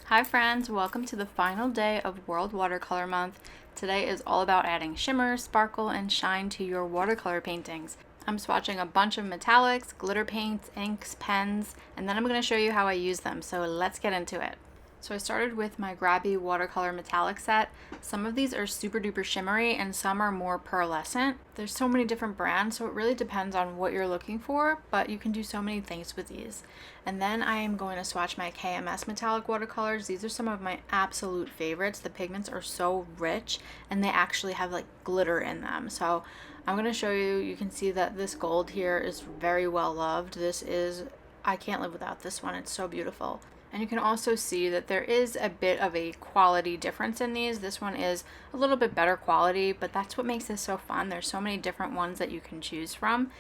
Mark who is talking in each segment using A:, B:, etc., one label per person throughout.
A: Hi friends, welcome to the final day of World Watercolor Month. Today is all about adding shimmer, sparkle, and shine to your watercolor paintings. I'm swatching a bunch of metallics, glitter paints, inks, pens, and then I'm going to show you how I use them, so let's get into it. So I started with my Grabby watercolor metallic set. Some of these are super duper shimmery and some are more pearlescent. There's so many different brands, so it really depends on what you're looking for, but you can do so many things with these. And then I am going to swatch my KMS Metallic Watercolors. These are some of my absolute favorites. The pigments are so rich and they actually have like glitter in them. So I'm going to show you, you can see that this gold here is very well loved. I can't live without this one. It's so beautiful. And you can also see that there is a bit of a quality difference in these. This one is a little bit better quality, but that's what makes this so fun. There's so many different ones that you can choose from.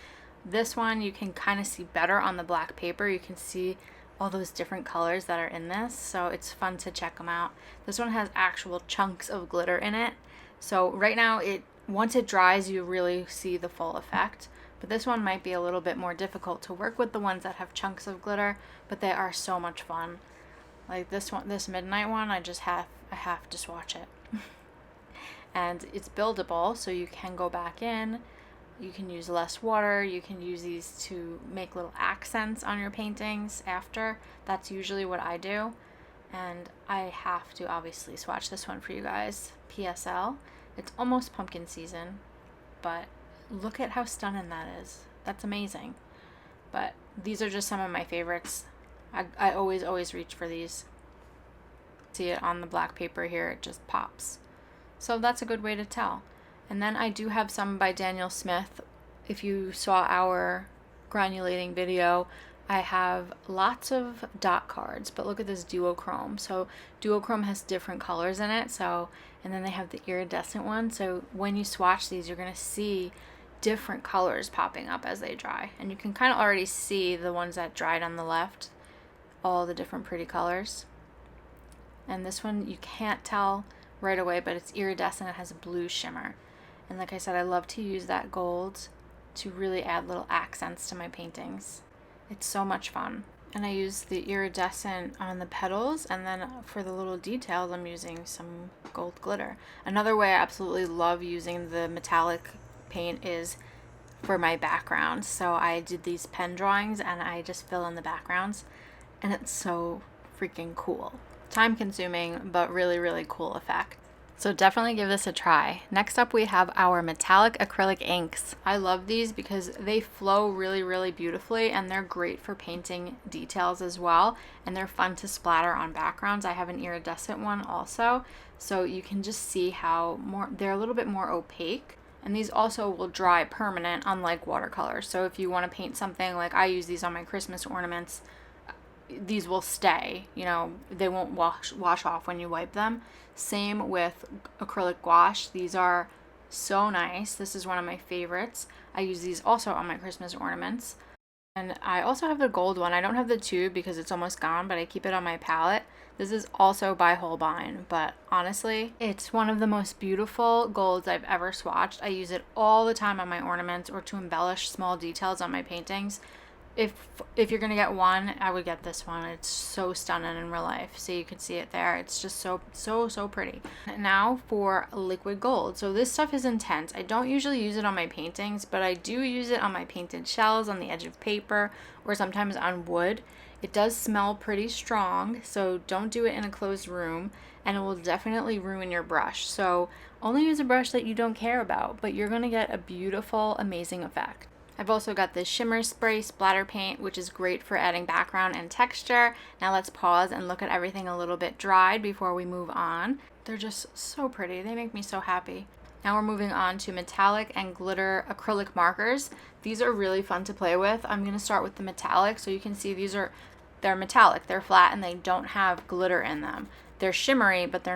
A: This one you can kind of see better on the black paper. You can see all those different colors that are in this, so it's fun to check them out. This one has actual chunks of glitter in it. So right now, once it dries, you really see the full effect. But this one might be a little bit more difficult to work with the ones that have chunks of glitter, but they are so much fun. Like this one, this midnight one, I have to swatch it. And it's buildable, so you can go back in. You can use less water. You can use these to make little accents on your paintings after. That's usually what I do. And I have to obviously swatch this one for you guys. PSL. It's almost pumpkin season, but look at how stunning that is. That's amazing. But these are just some of my favorites. I always reach for these. See it on the black paper here, it just pops. So that's a good way to tell. And then I do have some by Daniel Smith. If you saw our granulating video, I have lots of dot cards, but look at this duochrome. So duochrome has different colors in it. And then they have the iridescent one. So when you swatch these, you're gonna see different colors popping up as they dry. And you can kind of already see the ones that dried on the left, all the different pretty colors. And this one you can't tell right away, but it's iridescent. It has a blue shimmer. And like I said, I love to use that gold to really add little accents to my paintings. It's so much fun. And I use the iridescent on the petals, and then for the little details, I'm using some gold glitter. Another way I absolutely love using the metallic paint is for my backgrounds. So I did these pen drawings and I just fill in the backgrounds, and it's so freaking cool. Time consuming, but really, really cool effect. So definitely give this a try. Next up we have our metallic acrylic inks. I love these because they flow really, really beautifully and they're great for painting details as well. And they're fun to splatter on backgrounds. I have an iridescent one also. So you can just see how they're a little bit more opaque. And these also will dry permanent, unlike watercolors. So if you want to paint something, like I use these on my Christmas ornaments, these will stay, they won't wash off when you wipe them. Same with acrylic gouache. These are so nice. This is one of my favorites. I use these also on my Christmas ornaments. And I also have the gold one. I don't have the tube because it's almost gone, but I keep it on my palette. This is also by Holbein, but honestly, it's one of the most beautiful golds I've ever swatched. I use it all the time on my ornaments or to embellish small details on my paintings. If you're gonna get one, I would get this one. It's so stunning in real life. So you can see it there. It's just so pretty. Now for liquid gold. So this stuff is intense. I don't usually use it on my paintings, but I do use it on my painted shells, on the edge of paper, or sometimes on wood. It does smell pretty strong, so don't do it in a closed room, and it will definitely ruin your brush. So only use a brush that you don't care about, but you're gonna get a beautiful, amazing effect. I've also got this shimmer spray splatter paint, which is great for adding background and texture. Now let's pause and look at everything a little bit dried before we move on. They're just so pretty. They make me so happy. Now we're moving on to metallic and glitter acrylic markers. These are really fun to play with. I'm going to start with the metallic. So you can see they're metallic. They're flat and they don't have glitter in them. They're shimmery, but they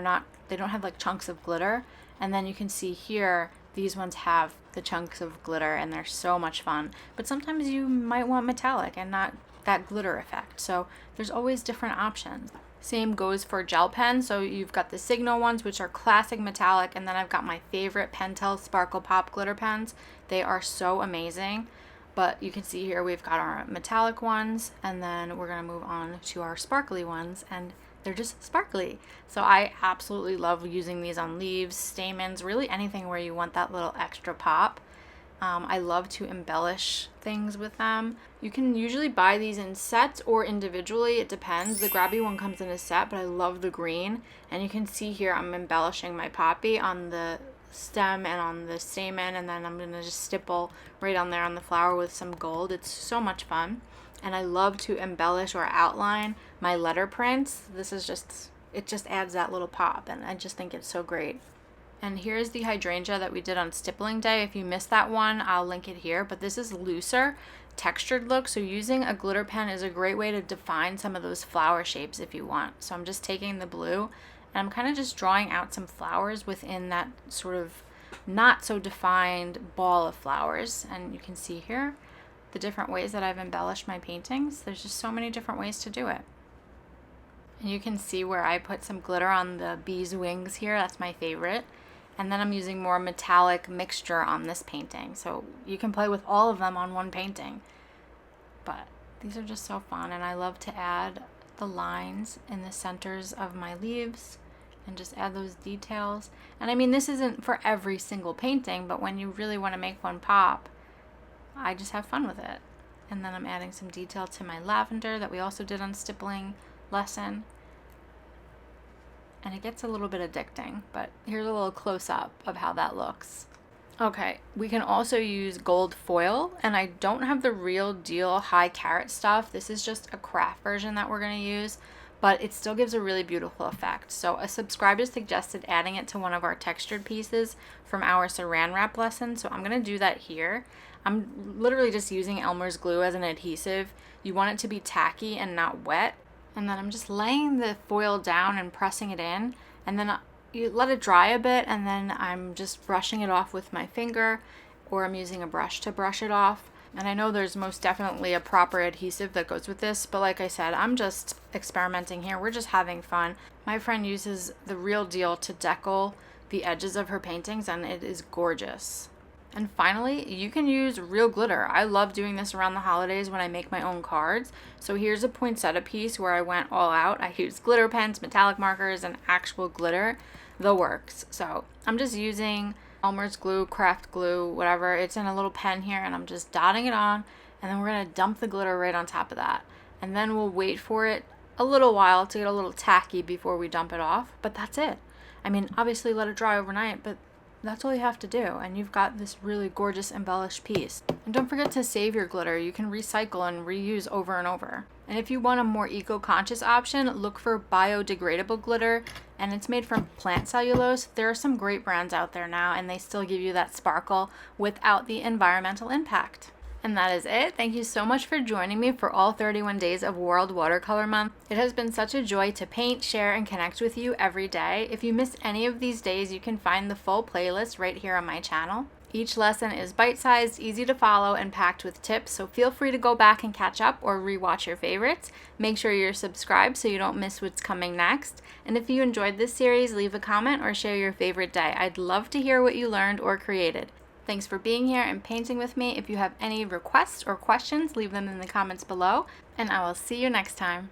A: don't have like chunks of glitter. And then you can see here, these ones have the chunks of glitter and they're so much fun. But sometimes you might want metallic and not that glitter effect. So there's always different options. Same goes for gel pens. So you've got the Signal ones, which are classic metallic, and then I've got my favorite Pentel Sparkle Pop glitter pens. They are so amazing. But you can see here we've got our metallic ones, and then we're going to move on to our sparkly ones, and they're just sparkly. So I absolutely love using these on leaves, stamens, really anything where you want that little extra pop. I love to embellish things with them. You can usually buy these in sets or individually, it depends. The grabby one comes in a set, but I love the green. And you can see here I'm embellishing my poppy on the stem and on the stamen, and then I'm gonna just stipple right on there on the flower with some gold. It's so much fun. And I love to embellish or outline my letter prints. It just adds that little pop, and I just think it's so great. And here's the hydrangea that we did on stippling day. If you missed that one, I'll link it here, but this is looser, textured look. So using a glitter pen is a great way to define some of those flower shapes if you want. So I'm just taking the blue and I'm kind of just drawing out some flowers within that sort of not so defined ball of flowers. And you can see here the different ways that I've embellished my paintings. There's just so many different ways to do it. And you can see where I put some glitter on the bee's wings here. That's my favorite. And then I'm using more metallic mixture on this painting. So you can play with all of them on one painting. But these are just so fun, and I love to add the lines in the centers of my leaves and just add those details. And I mean, this isn't for every single painting, but when you really want to make one pop, I just have fun with it. And then I'm adding some detail to my lavender that we also did on stippling lesson. And it gets a little bit addicting, but here's a little close-up of how that looks. Okay, we can also use gold foil, and I don't have the real deal high carat stuff. This is just a craft version that we're going to use, but it still gives a really beautiful effect. So a subscriber suggested adding it to one of our textured pieces from our saran wrap lesson, so I'm going to do that here. I'm literally just using Elmer's glue as an adhesive. You want it to be tacky and not wet. And then I'm just laying the foil down and pressing it in, and then you let it dry a bit, and then I'm just brushing it off with my finger, or I'm using a brush to brush it off. And I know there's most definitely a proper adhesive that goes with this, but like I said, I'm just experimenting here. We're just having fun. My friend uses the real deal to decal the edges of her paintings, and it is gorgeous. And finally, you can use real glitter. I love doing this around the holidays when I make my own cards. So here's a poinsettia piece where I went all out. I used glitter pens, metallic markers, and actual glitter, the works. So I'm just using Elmer's glue, craft glue, whatever. It's in a little pen here, and I'm just dotting it on, and then we're gonna dump the glitter right on top of that. And then we'll wait for it a little while to get a little tacky before we dump it off, but that's it. I mean, obviously let it dry overnight, but that's all you have to do, and you've got this really gorgeous embellished piece. And don't forget to save your glitter. You can recycle and reuse over and over. And if you want a more eco-conscious option, look for biodegradable glitter, and it's made from plant cellulose. There are some great brands out there now, and they still give you that sparkle without the environmental impact. And that is it. Thank you so much for joining me for all 31 days of World Watercolor Month. It has been such a joy to paint, share, and connect with you every day. If you missed any of these days, you can find the full playlist right here on my channel. Each lesson is bite-sized, easy to follow, and packed with tips, so feel free to go back and catch up or rewatch your favorites. Make sure you're subscribed so you don't miss what's coming next. And if you enjoyed this series, leave a comment or share your favorite day. I'd love to hear what you learned or created. Thanks for being here and painting with me. If you have any requests or questions, leave them in the comments below, and I will see you next time.